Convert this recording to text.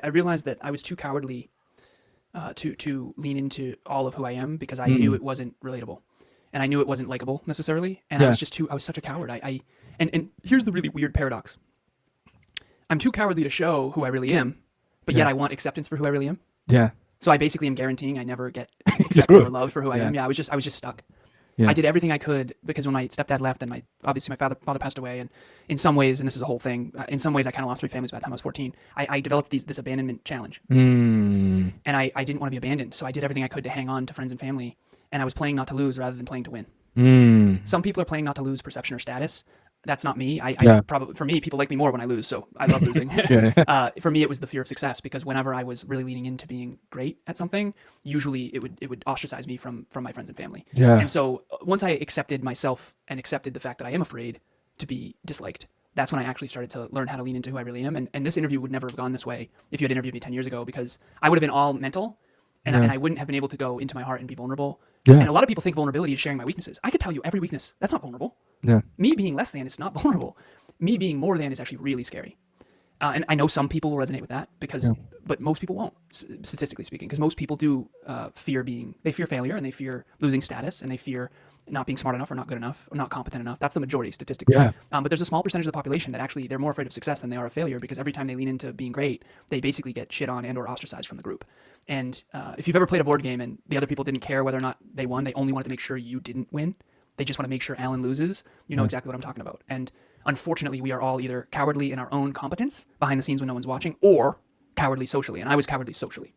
I realized that I was too cowardly to lean into all of who I am because I knew it wasn't relatable, and I knew it wasn't likable necessarily, and I was such a coward. And here's the really weird paradox. I'm too cowardly to show who I really am, but yet I want acceptance for who I really am. Yeah. So I basically am guaranteeing I never get accepted or loved for who I am. Yeah, I was just stuck. Yeah. I did everything I could because when my stepdad left and obviously my father passed away, and in some ways, and this is a whole thing, in some ways I kind of lost 3 families by the time I was 14. I developed this abandonment challenge, and I didn't want to be abandoned, so I did everything I could to hang on to friends and family, and I was playing not to lose rather than playing to win. Some people are playing not to lose perception or status. That's not me. I probably, for me, people like me more when I lose, so I love losing. For me, it was the fear of success, because whenever I was really leaning into being great at something, usually it would ostracize me from my friends and family. And so once I accepted myself and accepted the fact that I am afraid to be disliked, that's when I actually started to learn how to lean into who I really am. And this interview would never have gone this way if you had interviewed me 10 years ago, because I would have been all mental, and I wouldn't have been able to go into my heart and be vulnerable. And a lot of people think vulnerability is sharing my weaknesses. I could tell you every weakness. That's not vulnerable. Me being less than is not vulnerable. Me being more than is actually really scary. And I know some people will resonate with that but most people won't, statistically speaking, because most people do fear failure, and they fear losing status, and they fear not being smart enough or not good enough or not competent enough. That's the majority statistically. But there's a small percentage of the population that actually they're more afraid of success than they are of failure, because every time they lean into being great, they basically get shit on and or ostracized from the group. And if you've ever played a board game and the other people didn't care whether or not they won, they only wanted to make sure you didn't win. They just want to make sure Alan loses. You know exactly what I'm talking about. And unfortunately, we are all either cowardly in our own competence behind the scenes when no one's watching, or cowardly socially. And I was cowardly socially.